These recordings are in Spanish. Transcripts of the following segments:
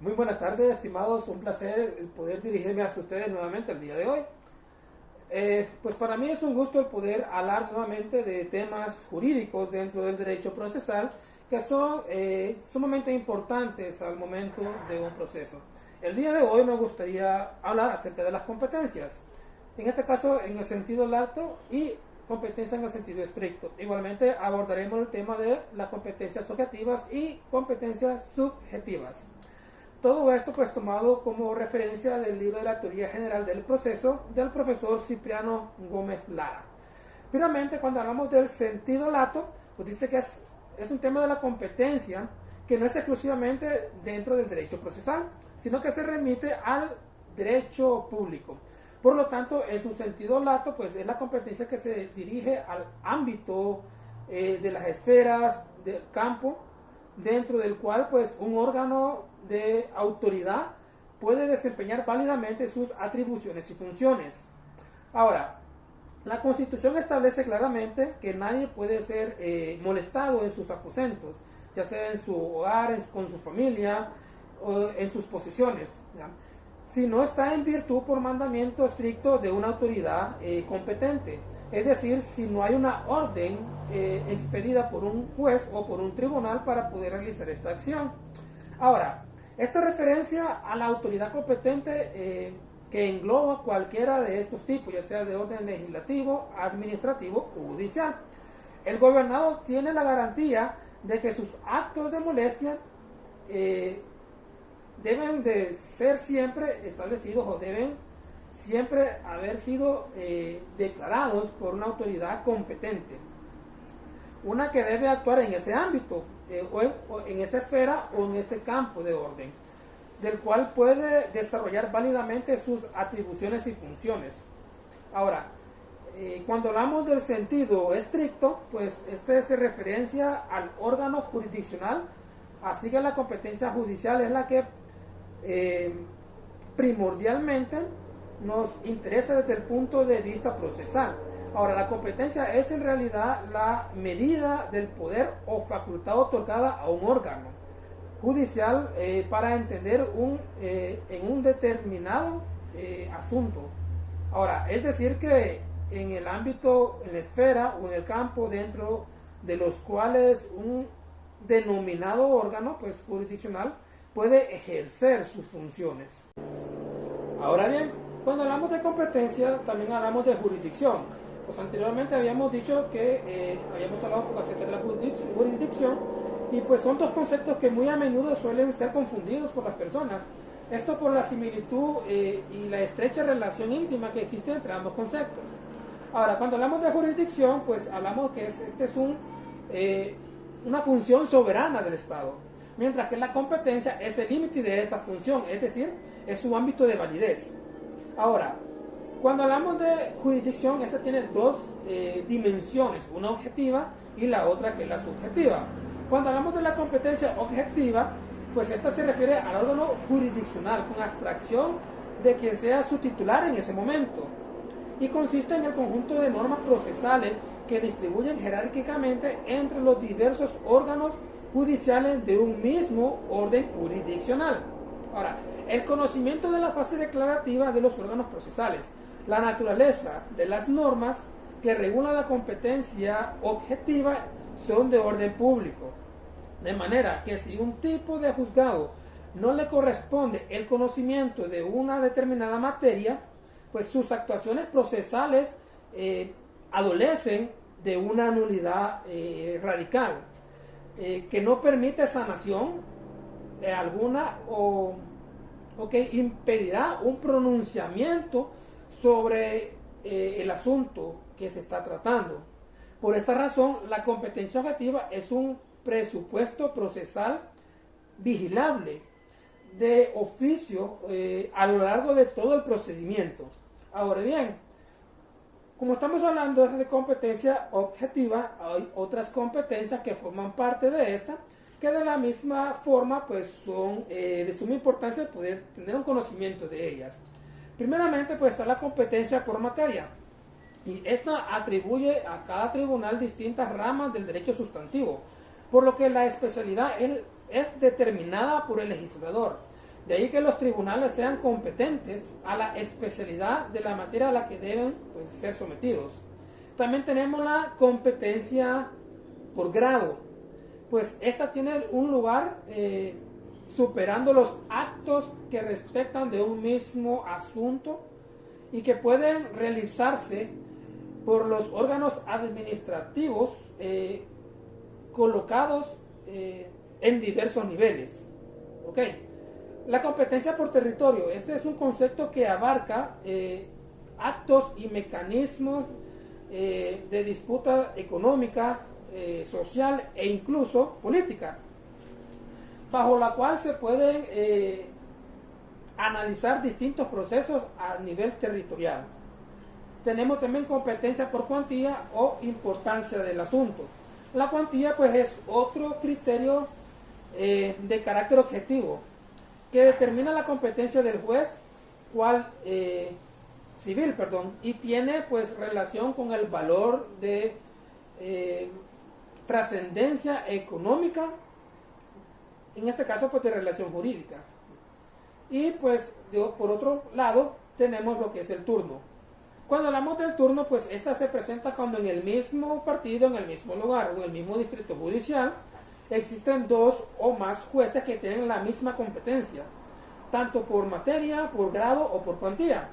Muy buenas tardes, estimados. Un placer el poder dirigirme hacia ustedes nuevamente el día de hoy. Pues para mí es un gusto el poder hablar nuevamente de temas jurídicos dentro del derecho procesal que son sumamente importantes al momento de un proceso. El día de hoy me gustaría hablar acerca de las competencias, en este caso en el sentido lato y competencia en el sentido estricto. Igualmente abordaremos el tema de las competencias objetivas y competencias subjetivas. Todo esto pues tomado como referencia del libro de la Teoría General del Proceso del profesor Cipriano Gómez Lara. Primeramente, cuando hablamos del sentido lato, pues dice que es un tema de la competencia que no es exclusivamente dentro del derecho procesal, sino que se remite al derecho público. Por lo tanto, en su sentido lato, pues es la competencia que se dirige al ámbito de las esferas del campo, dentro del cual pues un órgano de autoridad puede desempeñar válidamente sus atribuciones y funciones. Ahora, la Constitución establece claramente que nadie puede ser molestado en sus aposentos, ya sea en su hogar, con su familia o en sus posesiones, ¿ya? Si no está en virtud por mandamiento estricto de una autoridad competente. Es decir, si no hay una orden expedida por un juez o por un tribunal para poder realizar esta acción. Ahora, esta referencia a la autoridad competente que engloba cualquiera de estos tipos, ya sea de orden legislativo, administrativo o judicial. El gobernado tiene la garantía de que sus actos de molestia deben de ser siempre establecidos o deben siempre haber sido declarados por una autoridad competente, una que debe actuar en ese ámbito o en esa esfera o en ese campo de orden, del cual puede desarrollar válidamente sus atribuciones y funciones. Ahora, cuando hablamos del sentido estricto, pues este se referencia al órgano jurisdiccional, así que la competencia judicial es la que primordialmente nos interesa desde el punto de vista procesal. Ahora, la competencia es en realidad la medida del poder o facultad otorgada a un órgano judicial para entender en un determinado asunto. Ahora, es decir que en el ámbito, en la esfera o en el campo dentro de los cuales un denominado órgano pues jurisdiccional puede ejercer sus funciones. Ahora bien, cuando hablamos de competencia también hablamos de jurisdicción. Pues anteriormente habíamos dicho que habíamos hablado un poco acerca de la jurisdicción, y pues son dos conceptos que muy a menudo suelen ser confundidos por las personas. Esto por la similitud y la estrecha relación íntima que existe entre ambos conceptos. Ahora, cuando hablamos de jurisdicción, pues hablamos que este es una función soberana del Estado, mientras que la competencia es el límite de esa función, es decir, es su ámbito de validez. Ahora, cuando hablamos de jurisdicción, esta tiene dos dimensiones, una objetiva y la otra que es la subjetiva. Cuando hablamos de la competencia objetiva, pues esta se refiere al órgano jurisdiccional con abstracción de quien sea su titular en ese momento, y consiste en el conjunto de normas procesales que distribuyen jerárquicamente entre los diversos órganos judiciales de un mismo orden jurisdiccional. Ahora, el conocimiento de la fase declarativa de los órganos procesales, la naturaleza de las normas que regulan la competencia objetiva son de orden público, de manera que si un tipo de juzgado no le corresponde el conocimiento de una determinada materia, pues sus actuaciones procesales adolecen de una nulidad radical que no permite sanación alguna o que impedirá un pronunciamiento sobre el asunto que se está tratando. Por esta razón, la competencia objetiva es un presupuesto procesal vigilable de oficio a lo largo de todo el procedimiento. Ahora bien, como estamos hablando de competencia objetiva, hay otras competencias que forman parte de esta, que de la misma forma pues son de suma importancia poder tener un conocimiento de ellas. Primeramente pues está la competencia por materia, y esta atribuye a cada tribunal distintas ramas del derecho sustantivo, por lo que la especialidad es determinada por el legislador. De ahí que los tribunales sean competentes a la especialidad de la materia a la que deben pues, ser sometidos. También tenemos la competencia por grado. Pues esta tiene un lugar superando los actos que respectan de un mismo asunto y que pueden realizarse por los órganos administrativos colocados en diversos niveles. ¿Ok? La competencia por territorio. Este es un concepto que abarca actos y mecanismos de disputa económica, social e incluso política, bajo la cual se pueden analizar distintos procesos a nivel territorial. Tenemos también competencia por cuantía o importancia del asunto. La cuantía pues es otro criterio de carácter objetivo que determina la competencia del juez civil, y tiene pues relación con el valor de trascendencia económica, en este caso pues de relación jurídica. Y pues por otro lado tenemos lo que es el turno. Cuando hablamos del turno, pues esta se presenta cuando en el mismo partido, en el mismo lugar o en el mismo distrito judicial existen dos o más jueces que tienen la misma competencia, tanto por materia, por grado o por cuantía.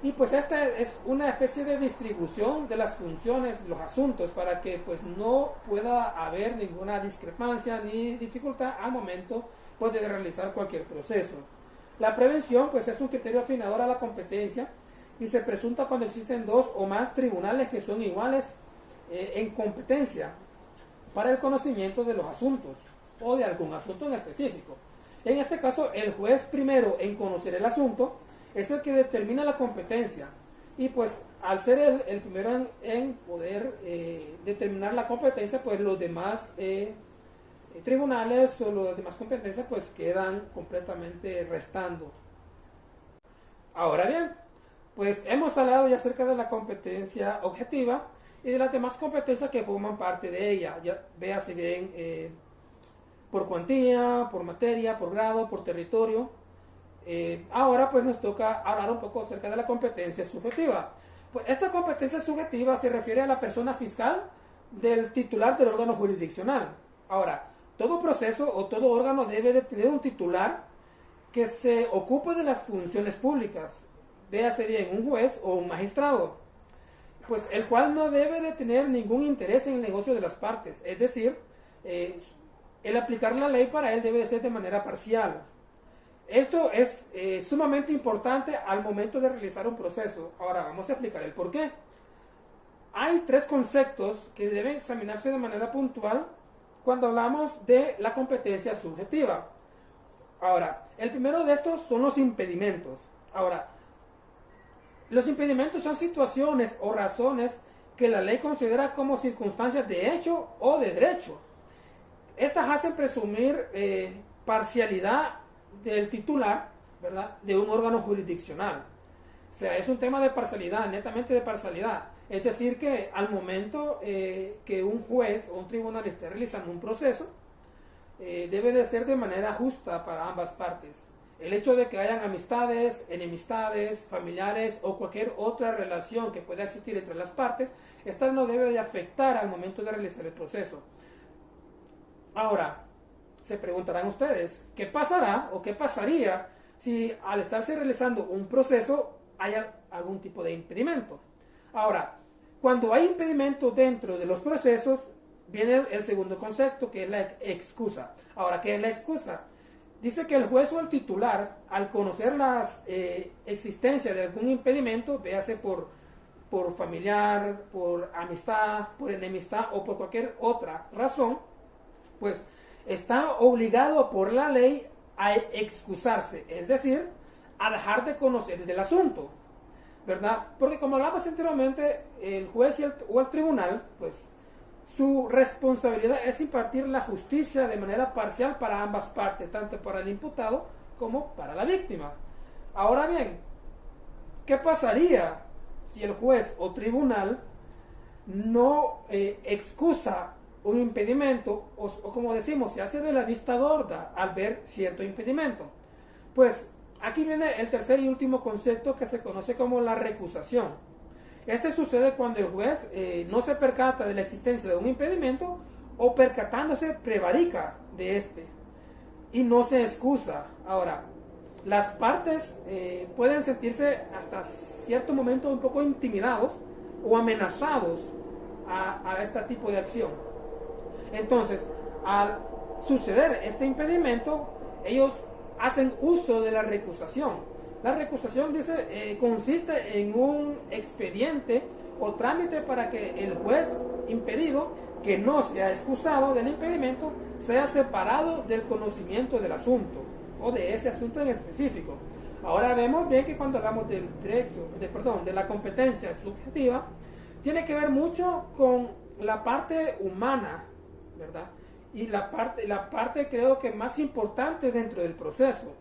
Y pues esta es una especie de distribución de las funciones, los asuntos, para que pues no pueda haber ninguna discrepancia ni dificultad al momento pues, de realizar cualquier proceso. La prevención pues es un criterio afinador a la competencia y se presunta cuando existen dos o más tribunales que son iguales en competencia para el conocimiento de los asuntos o de algún asunto en específico. En este caso, el juez primero en conocer el asunto es el que determina la competencia y pues al ser el primero en poder determinar la competencia, pues los demás tribunales o las demás competencias pues quedan completamente restando. Ahora bien, pues hemos hablado ya acerca de la competencia objetiva y de las demás competencias que forman parte de ella. Ya véase bien por cuantía, por materia, por grado, por territorio. Ahora pues nos toca hablar un poco acerca de la competencia subjetiva. Pues esta competencia subjetiva se refiere a la persona fiscal del titular del órgano jurisdiccional. Ahora, todo proceso o todo órgano debe de tener un titular que se ocupe de las funciones públicas. Véase bien, un juez o un magistrado, pues el cual no debe de tener ningún interés en el negocio de las partes, es decir, el aplicar la ley para él debe de ser de manera parcial. Esto es sumamente importante al momento de realizar un proceso. Ahora vamos a explicar el por qué. Hay tres conceptos que deben examinarse de manera puntual cuando hablamos de la competencia subjetiva. Ahora, el primero de estos son los impedimentos. Ahora, los impedimentos son situaciones o razones que la ley considera como circunstancias de hecho o de derecho. Estas hacen presumir parcialidad del titular, ¿verdad?, de un órgano jurisdiccional. O sea, es un tema de parcialidad, netamente de parcialidad. Es decir, que al momento que un juez o un tribunal esté realizando un proceso, debe de ser de manera justa para ambas partes. El hecho de que hayan amistades, enemistades, familiares o cualquier otra relación que pueda existir entre las partes, esta no debe de afectar al momento de realizar el proceso. Ahora, se preguntarán ustedes, ¿qué pasará o qué pasaría si al estarse realizando un proceso haya algún tipo de impedimento? Ahora, cuando hay impedimento dentro de los procesos, viene el segundo concepto, que es la excusa. Ahora, ¿qué es la excusa? Dice que el juez o el titular, al conocer la existencia de algún impedimento, véase por familiar, por amistad, por enemistad o por cualquier otra razón, pues está obligado por la ley a excusarse, es decir, a dejar de conocer del asunto, ¿verdad? Porque como hablamos anteriormente, el juez o el tribunal, pues su responsabilidad es impartir la justicia de manera parcial para ambas partes, tanto para el imputado como para la víctima. Ahora bien, ¿qué pasaría si el juez o tribunal no excusa un impedimento o como decimos, se hace de la vista gorda al ver cierto impedimento? Pues aquí viene el tercer y último concepto que se conoce como la recusación. Este sucede cuando el juez no se percata de la existencia de un impedimento o percatándose prevarica de este y no se excusa. Ahora, las partes pueden sentirse hasta cierto momento un poco intimidados o amenazados a este tipo de acción. Entonces, al suceder este impedimento, ellos hacen uso de la recusación. La recusación consiste en un expediente o trámite para que el juez impedido, que no se ha excusado del impedimento, sea separado del conocimiento del asunto o de ese asunto en específico. Ahora vemos bien que cuando hablamos del de la competencia subjetiva, tiene que ver mucho con la parte humana, ¿verdad? Y la parte creo que más importante dentro del proceso,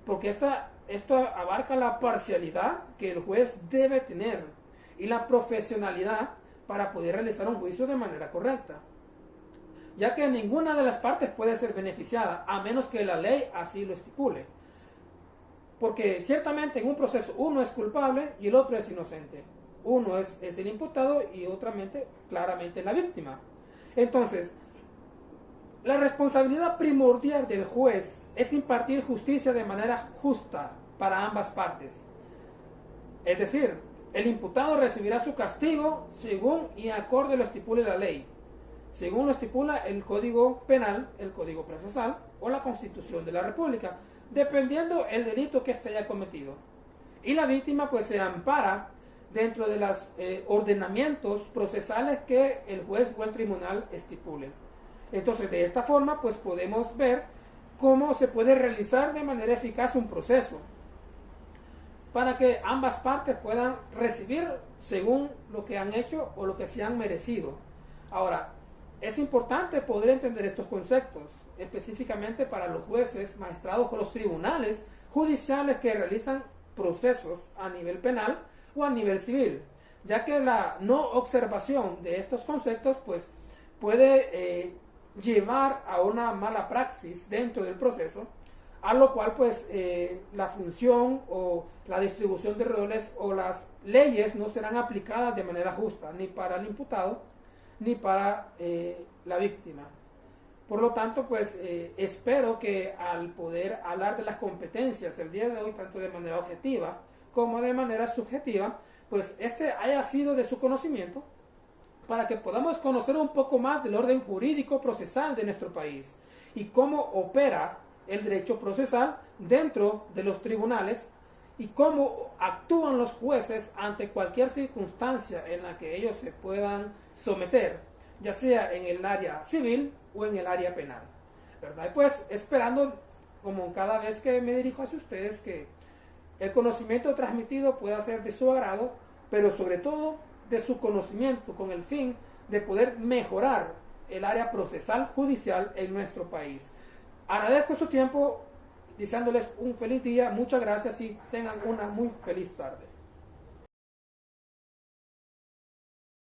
porque esto abarca la parcialidad que el juez debe tener y la profesionalidad para poder realizar un juicio de manera correcta, ya que ninguna de las partes puede ser beneficiada a menos que la ley así lo estipule, porque ciertamente en un proceso uno es culpable y el otro es inocente, uno es el imputado y claramente la víctima. Entonces, la responsabilidad primordial del juez es impartir justicia de manera justa para ambas partes. Es decir, el imputado recibirá su castigo según y acorde lo estipule la ley, según lo estipula el Código Penal, el Código Procesal o la Constitución de la República, dependiendo el delito que éste haya cometido. Y la víctima pues se ampara dentro de los ordenamientos procesales que el juez o el tribunal estipule. Entonces, de esta forma, pues podemos ver cómo se puede realizar de manera eficaz un proceso para que ambas partes puedan recibir según lo que han hecho o lo que se han merecido. Ahora, es importante poder entender estos conceptos, específicamente para los jueces, magistrados o los tribunales judiciales que realizan procesos a nivel penal o a nivel civil, ya que la no observación de estos conceptos pues puede llevar a una mala praxis dentro del proceso, a lo cual pues la función o la distribución de roles o las leyes no serán aplicadas de manera justa ni para el imputado ni para la víctima. Por lo tanto, pues espero que al poder hablar de las competencias el día de hoy, tanto de manera objetiva como de manera subjetiva, pues este haya sido de su conocimiento, para que podamos conocer un poco más del orden jurídico procesal de nuestro país y cómo opera el derecho procesal dentro de los tribunales y cómo actúan los jueces ante cualquier circunstancia en la que ellos se puedan someter, ya sea en el área civil o en el área penal, ¿verdad? Y pues esperando, como cada vez que me dirijo hacia ustedes, que el conocimiento transmitido pueda ser de su agrado, pero sobre todo de su conocimiento, con el fin de poder mejorar el área procesal judicial en nuestro país. Agradezco su tiempo, deseándoles un feliz día, muchas gracias y tengan una muy feliz tarde.